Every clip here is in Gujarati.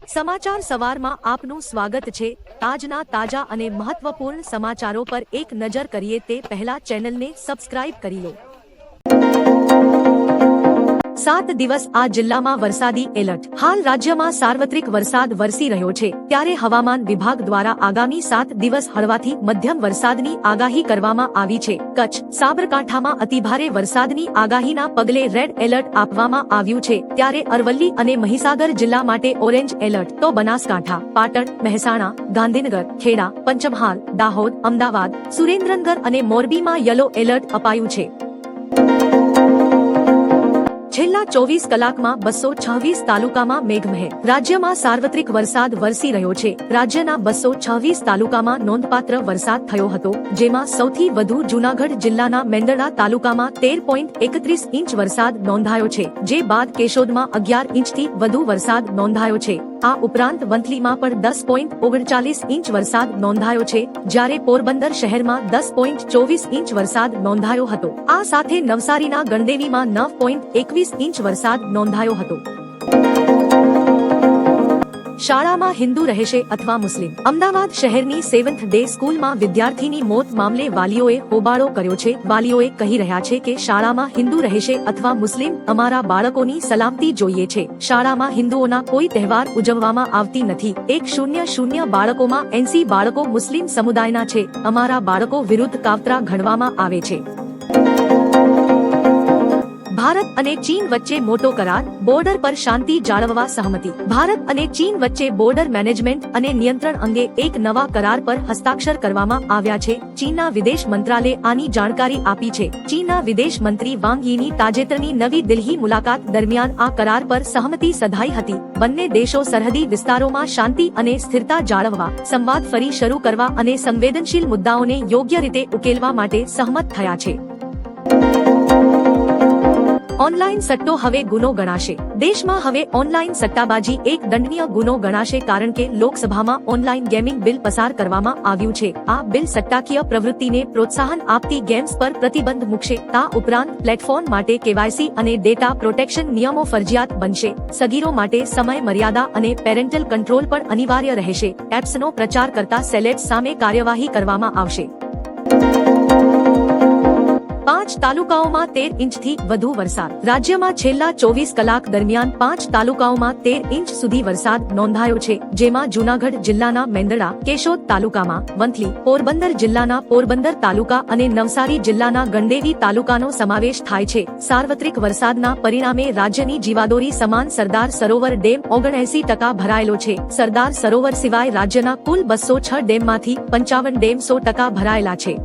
સમાચાર સવારમાં આપનું સ્વાગત છે। આજના તાજા અને મહત્વપૂર્ણ સમાચારો પર એક નજર કરીએ તે પહેલા ચેનલને સબસ્ક્રાઇબ કરી લો। 7 દિવસ આ જિલ્લામાં વરસાદી એલર્ટ। હાલ રાજ્યમાં સાર્વત્રિક વરસાદ વરસી રહ્યો છે, ત્યારે હવામાન વિભાગ દ્વારા આગામી 7 દિવસ હળવાથી મધ્યમ વરસાદની આગાહી કરવામાં આવી છે। કચ્છ, સાબરકાંઠામાં અતિભારે વરસાદની આગાહીના પગલે રેડ એલર્ટ આપવામાં આવ્યું છે, ત્યારે અરવલ્લી અને મહીસાગર જિલ્લા માટે ઓરેન્જ એલર્ટ તો બનાસકાંઠા, પાટણ, મહેસાણા, ગાંધીનગર, ખેડા, પંચમહાલ, દાહોદ, અમદાવાદ, સુરેન્દ્રનગર અને મોરબીમાં યલો એલર્ટ અપાયું છે। છેલ્લા 24 કલાકમાં 226 તાલુકામાં મેઘમહેર। રાજ્યમાં સાર્વત્રિક વરસાદ વરસી રહ્યો છે। રાજ્યના 226 તાલુકામાં નોંધપાત્ર વરસાદ થયો હતો, જેમાં સૌથી વધુ જૂનાગઢ જિલ્લાના મેંદરડા તાલુકામાં 13.31 ઇંચ વરસાદ નોંધાયો છે, જે બાદ કેશોદમાં 11 ઇંચથી વધુ વરસાદ નોંધાયો છે। આ ઉપરાંત વંથલીમાં પણ 10.39 ઇંચ વરસાદ નોંધાયો છે, જ્યારે પોરબંદર શહેરમાં 10.24 ઇંચ વરસાદ નોંધાયો હતો। આ સાથે નવસારીના ગણદેવીમાં 9.21 ઇંચ વરસાદ નોંધાયો હતો। શાળામાં હિન્દુ રહેશે અથવા મુસ્લિમ? અમદાવાદ શહેરની સેવન્થ ડે સ્કૂલમાં વિદ્યાર્થીની મોત મામલે વાલીઓએ હોબાળો કર્યો છે। વાલીઓએ કહી રહ્યા છે કે શાળામાં હિન્દુ રહેશે અથવા મુસ્લિમ, અમારા બાળકોની સલામતી જોઈએ છે। શાળામાં હિન્દુઓના કોઈ તહેવાર ઉજવવામાં આવતી નથી। 100 બાળકોમાં 80 બાળકો મુસ્લિમ સમુદાયના છે। અમારા બાળકો વિરુદ્ધ કાવતરા ઘડવામાં આવે છે। ભારત અને ચીન વચ્ચે મોટો કરાર, બોર્ડર પર શાંતિ જાળવવા સહમતિ। ભારત અને ચીન વચ્ચે બોર્ડર મેનેજમેન્ટ અને નિયંત્રણ અંગે એક નવા કરાર પર હસ્તાક્ષર કરવામાં આવ્યા છે। ચીનના વિદેશ મંત્રાલયે આની જાણકારી આપી છે। ચીનના વિદેશ મંત્રી વાંગ યીની તાજેતરની નવી દિલ્હી મુલાકાત દરમિયાન આ કરાર પર સહમતિ સધાઈ હતી। બંને દેશો સરહદી વિસ્તારોમાં શાંતિ અને સ્થિરતા જાળવવા, સંવાદ ફરી શરૂ કરવા અને સંવેદનશીલ મુદ્દાઓને યોગ્ય રીતે ઉકેલવા માટે સહમત થયા છે। ઓનલાઈન સટ્ટો હવે ગુનો ગણાશે। દેશમાં હવે ઓનલાઈન સટ્ટાબાજી એક દંડનીય ગુનો ગણાશે, કારણ કે લોકસભામાં ઓનલાઈન ગેમિંગ બિલ પસાર કરવામાં આવ્યું છે। આ બિલ સટ્ટાકીય પ્રવૃત્તિને પ્રોત્સાહન આપતી ગેમ્સ પર પ્રતિબંધ મૂકશે। આ ઉપરાંત પ્લેટફોર્મ માટે કેવાયસી અને ડેટા પ્રોટેક્શન નિયમો ફરજિયાત બનશે। સગીરો માટે સમય મર્યાદા અને પેરેન્ટલ કંટ્રોલ પણ અનિવાર્ય રહેશે। એપ્સનો પ્રચાર કરતા સેલેબ્સ સામે કાર્યવાહી કરવામાં આવશે। 5 તાલુકાઓમાં 13 ઇંચથી વધુ વરસાદ। રાજ્યમાં છેલ્લા 24 કલાક દરમિયાન 5 તાલુકાઓમાં 13 ઇંચ સુધી વરસાદ નોંધાયો છે, જેમાં જૂનાગઢ જિલ્લાના મેંદરડા, કેશોદ તાલુકામાં, વંથલી, પોરબંદર જિલ્લાના પોરબંદર તાલુકા અને નવસારી જિલ્લાના ગણદેવી તાલુકાનો સમાવેશ થાય છે। સાર્વત્રિક વરસાદના પરિણામે રાજ્યની જીવાદોરી સમાન સરદાર સરોવર ડેમ 79% ભરાયેલો છે। સરદાર સરોવર સિવાય રાજ્યના કુલ 206 ડેમમાંથી 55 ડેમ 100% ભરાયેલા છે।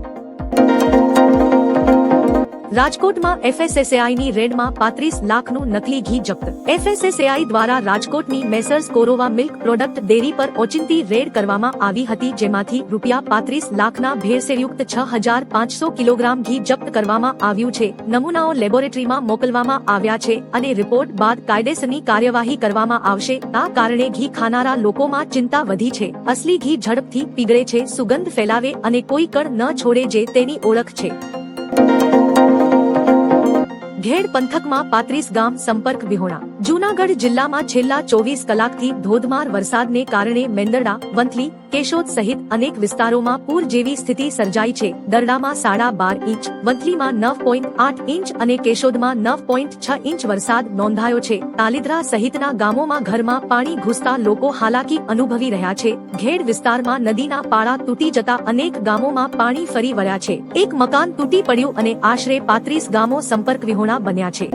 રાજકોટમાં એફએસએસએઆઈની રેડમાં 35 લાખનું નકલી ઘી જપ્ત। એફએસએસએઆઈ દ્વારા રાજકોટની મેસર્સ કોરોવા મિલ્ક પ્રોડક્ટ ડેરી પર ઓચિંતી રેડ કરવામાં આવી હતી, જેમાંથી ₹35 લાખના ભેળસેળયુક્ત 6500 કિલોગ્રામ ઘી જપ્ત કરવામાં આવ્યું છે। નમૂનાઓ લેબોરેટરીમાં મોકલવામાં આવ્યા છે અને રિપોર્ટ બાદ કાયદેસરની કાર્યવાહી કરવામાં આવશે। આ કારણે ઘી ખાનારા લોકોમાં ચિંતા વધી છે। અસલી ઘી ઝડપથી પીગળે છે, સુગંધ ફેલાવે અને કોઈ કણ ન છોડે, જે તેની ઓળખ છે। ઘેડ પંથકમાં 35 ગામ સંપર્ક વિહોણા। જૂનાગઢ જિલ્લામાં છેલ્લા 24 કલાકથી ધોધમાર વરસાદને કારણે મેંદરડા, વંથલી, કેશોદ સહિત અનેક વિસ્તારોમાં પૂર જેવી સ્થિતિ સર્જાઈ છે। દરડામાં 12.5 ઇંચ, વંથલીમાં 9.8 ઇંચ અને કેશોદમાં 9.6 ઇંચ વરસાદ નોંધાયો છે। તાલીદરા સહિતના ગામોમાં ઘરમાં પાણી ઘૂસતા લોકો હાલાકી અનુભવી રહ્યા છે। ઘેડ વિસ્તારમાં નદીના પાળા તૂટી જતા અનેક ગામોમાં પાણી ફરી વળ્યા છે। એક મકાન તૂટી પડ્યું અને આશરે 35 ગામો સંપર્ક વિહોણા બન્યા છે।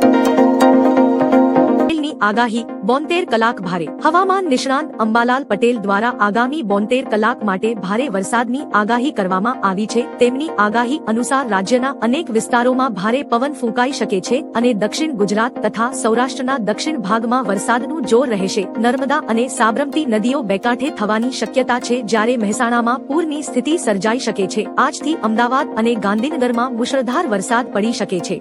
આગાહી, 72 કલાક ભારે। હવામાન નિષ્ણાંત અંબાલાલ પટેલ દ્વારા આગામી 72 કલાક માટે ભારે વરસાદની આગાહી કરવામાં આવી છે। તેમની આગાહી અનુસાર રાજ્યના અનેક વિસ્તારોમાં ભારે પવન ફૂંકાઈ શકે છે અને દક્ષિણ ગુજરાત તથા સૌરાષ્ટ્રના દક્ષિણ ભાગમાં વરસાદનું જોર રહેશે। નર્મદા અને સાબરમતી નદીઓ બેકાંઠે થવાની શક્યતા છે, જ્યારે મહેસાણામાં પૂરની સ્થિતિ સર્જાઈ શકે છે। આજથી અમદાવાદ અને ગાંધીનગરમાં મુશળધાર વરસાદ પડી શકે છે।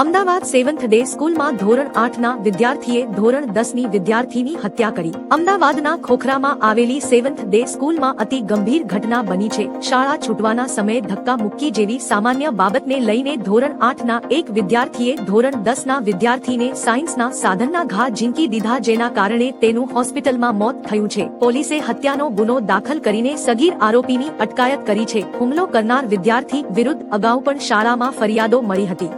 અમદાવાદ સેવન્થ ડે સ્કૂલમાં ધોરણ 8ના વિદ્યાર્થીએ ધોરણ 10ની વિદ્યાર્થીની હત્યા કરી. અમદાવાદના ખોખરામાં આવેલી સેવન્થ ડે સ્કૂલમાં અતિ ગંભીર ઘટના બની છે. શાળા છૂટવાના સમયે ધક્કા મુક્કી જેવી સામાન્ય બાબતને લઈને ધોરણ 8ના એક વિદ્યાર્થીએ ધોરણ 10ના વિદ્યાર્થીને સાયન્સના સાધનના ઘા ઝીંકી દીધા, જેના કારણે તેનું હોસ્પિટલમાં મોત થયું છે. પોલીસે હત્યાનો ગુનો દાખલ કરીને સગીર આરોપીની અટકાયત કરી છે. હુમલો કરનાર વિદ્યાર્થી વિરુદ્ધ અગાઉ પણ શાળામાં ફરિયાદો મળી હતી.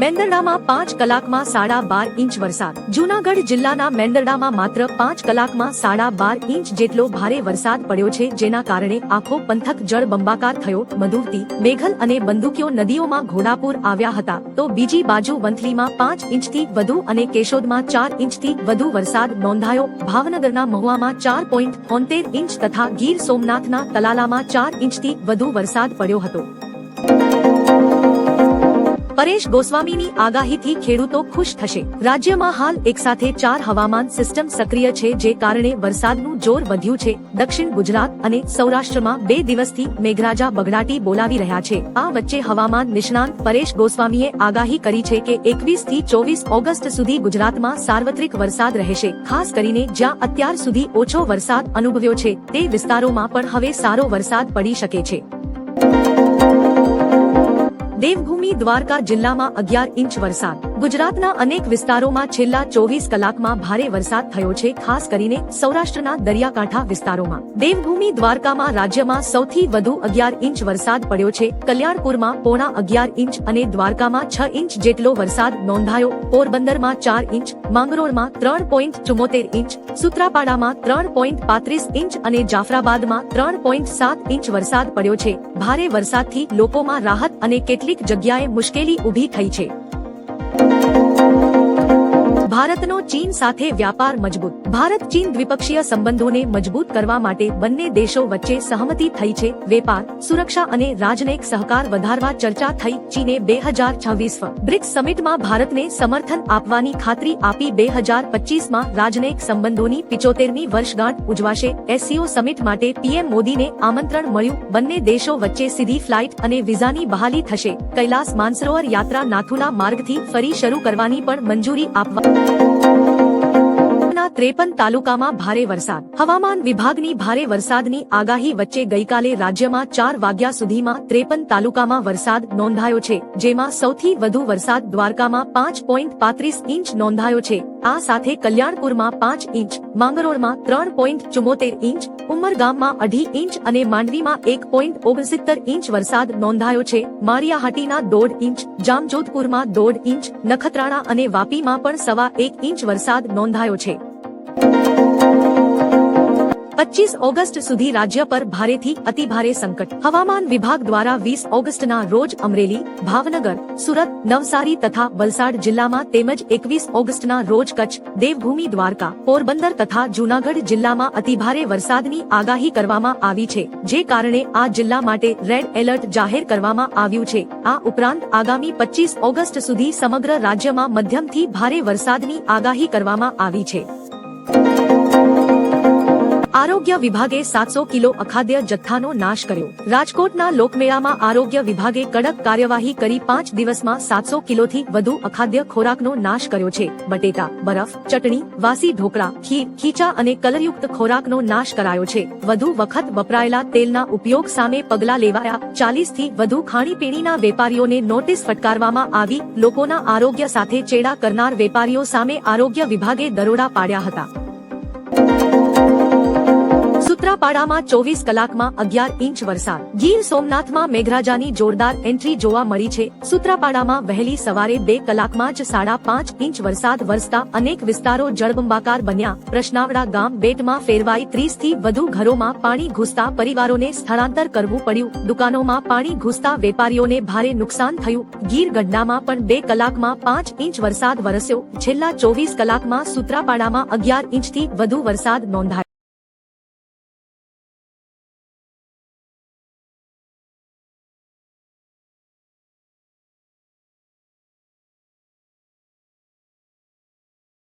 મેંદરડામાં 5 કલાકમાં 12.5 ઇંચ વરસાદ. જૂનાગઢ જિલ્લાના મેંદરડામાં માત્ર 5 કલાકમાં 12.5 ઇંચ જેટલો ભારે વરસાદ પડ્યો છે, જેના કારણે આખો પંથક જળબંબાકાર થયો. મધુવતી, મેઘલ અને બંદૂકીઓ નદીઓમાં ઘોડાપૂર આવ્યા હતા, તો બીજી બાજુ વંથલીમાં 5 ઇંચથી વધુ અને કેશોદમાં 4 ઇંચથી વધુ વરસાદ નોંધાયો. ભાવનગરના મહુવામાં 4.73 ઇંચ તથા ગીર સોમનાથના તલાલામાં 4 ઇંચથી વધુ વરસાદ પડ્યો હતો. પરેશ ગોસ્વામીની આગાહીથી ખેડૂતો ખુશ થશે. રાજ્યમાં હાલ એકસાથે 4 હવામાન સિસ્ટમ સક્રિય છે, જે કારણે વરસાદનું જોર વધ્યું છે. દક્ષિણ ગુજરાત અને સૌરાષ્ટ્રમાં 2 દિવસથી મેઘરાજા બગડાટી બોલાવી રહ્યા છે. આ વચ્ચે હવામાન નિષ્ણાંત પરેશ ગોસ્વામીએ આગાહી કરી છે કે 21 થી 24 ઓગસ્ટ સુધી ગુજરાતમાં સાર્વત્રિક વરસાદ રહેશે. ખાસ કરીને જ્યાં અત્યાર સુધી ઓછો વરસાદ અનુભવ્યો છે તે વિસ્તારોમાં પણ હવે સારો વરસાદ પડી શકે છે. દેવભૂમિ દ્વારકા જિલ્લામાં 11 ઇંચ વરસાદ. ગુજરાતના અનેક વિસ્તારોમાં છેલ્લા 24 કલાકમાં ભારે વરસાદ થયો છે, ખાસ કરીને સૌરાષ્ટ્રના દરિયાકાંઠા વિસ્તારોમાં. દેવભૂમિ દ્વારકામાં રાજ્યમાં સૌથી વધુ 11 ઇંચ વરસાદ પડ્યો છે. કલ્યાણપુરમાં 11.5 ઇંચ અને દ્વારકામાં 6 ઇંચ જેટલો વરસાદ નોંધાયો. પોરબંદરમાં 4 ઇંચ, માંગરોળમાં 3.74 ઇંચ, સૂત્રાપાડામાં 3.35 ઇંચ અને જાફરાબાદમાં 3.7 ઇંચ વરસાદ પડ્યો છે. ભારે વરસાદથી લોકોમાં રાહત અને કેટલીક જગ્યાએ મુશ્કેલી ઊભી થઈ છે. ભારતનો ચીન સાથે વ્યાપાર મજબૂત. ભારત ચીન દ્વિપક્ષીય સંબંધોને મજબૂત કરવા માટે બંને દેશો વચ્ચે સહમતિ થઈ છે. વેપાર, સુરક્ષા અને રાજનૈતિક સહકાર વધારવા ચર્ચા થઈ. ચીને 2026 બ્રિક્સ સમિટમાં ભારતને સમર્થન આપવાની ખાતરી આપી. 2025માં રાજનૈતિક સંબંધોની 75મી વર્ષગાંઠ ઉજવાશે. SCO સમિટ માટે PM મોદીને આમંત્રણ મળ્યું. બંને દેશો વચ્ચે સીધી ફ્લાઇટ અને વિઝાની બહાલી થશે. કૈલાસ માનસરોવર યાત્રા નાથુલા માર્ગથી ફરી શરૂ કરવાની પણ મંજૂરી આપવા. 53 તાલુકામાં ભારે વરસાદ. હવામાન વિભાગની ભારે વરસાદની આગાહી વચ્ચે ગઈકાલે રાજ્યમાં 4 વાગ્યા સુધીમાં 53 તાલુકામાં વરસાદ નોંધાયો છે, જેમાં સૌથી વધુ વરસાદ દ્વારકામાં 5.35 ઇંચ નોંધાયો છે. આ સાથે કલ્યાણપુરમાં 5 ઇંચ, માંગરોળમાં 3.74 ઇંચ, ઉમરગામમાં 2.5 ઇંચ અને માંડવીમાં 1.69 ઇંચ વરસાદ નોંધાયો છે. માળિયાહાટીના 1.5 ઇંચ, જામજોધપુરમાં 1.5 ઇંચ, નખત્રાણા અને વાપીમાં પણ 1.25 ઇંચ વરસાદ નોંધાયો છે. 25 ઓગસ્ટ સુધી રાજ્ય પર ભારેથી અતિભારે સંકટ. હવામાન વિભાગ દ્વારા 20 ઓગસ્ટના રોજ અમરેલી, ભાવનગર, સુરત, નવસારી તથા વલસાડ જિલ્લામાં તેમજ 21 ઓગસ્ટના રોજ કચ્છ, દેવભૂમિ દ્વારકા, પોરબંદર તથા જૂનાગઢ જિલ્લામાં અતિભારે વરસાદની આગાહી કરવામાં આવી છે, જે કારણે આ જિલ્લા માટે રેડ એલર્ટ જાહેર કરવામાં આવ્યું છે. આ ઉપરાંત આગામી 25 ઓગસ્ટ સુધી સમગ્ર રાજ્યમાં મધ્યમથી ભારે વરસાદની આગાહી કરવામાં આવી છે. આરોગ્ય વિભાગે 700 કિલો અખાદ્ય જથ્થાનો નાશ કર્યો. રાજકોટના લોકમેળામાં આરોગ્ય વિભાગે કડક કાર્યવાહી કરી 5 દિવસમાં 700 કિલોથી વધુ અખાદ્ય ખોરાકનો નાશ કર્યો છે. બટેટા, બરફ, ચટણી, વાસી ઢોકળા, ખીર, ખીચા અને કલરયુક્ત ખોરાકનો નાશ કરાયો છે. વધુ વખત વપરાયેલા તેલના ઉપયોગ સામે પગલાં લેવાયા. 40 થી વધુ ખાણીપીણીના વેપારીઓને નોટિસ ફટકારવામાં આવી. લોકોના આરોગ્ય સાથે ચેડા કરનાર વેપારીઓ સામે આરોગ્ય વિભાગે દરોડા પાડ્યા હતા. સૂત્રાપાડામાં 24 કલાકમાં 11 ઇંચ વરસાદ. ગીર સોમનાથમાં મેઘરાજાની જોરદાર એન્ટ્રી જોવા મળી છે. સૂત્રાપાડામાં વહેલી સવારે 2 કલાકમાં જ 5.5 ઇંચ વરસાદ વરસતા અનેક વિસ્તારો જળબંબાકાર બન્યા. પ્રશ્નાવડા ગામ બેટમાં ફેરવાઈ. 30 થી વધુ ઘરોમાં પાણી ઘૂસતા પરિવારોને સ્થળાંતર કરવું પડ્યું. દુકાનોમાં પાણી ઘૂસતા વેપારીઓને ભારે નુકસાન થયું. ગીર ગઢડામાં પણ 2 કલાકમાં 5 ઇંચ વરસાદ વરસ્યો. છેલ્લા 24 કલાકમાં સૂત્રાપાડામાં 11 ઇંચથી વધુ વરસાદ નોંધાયો.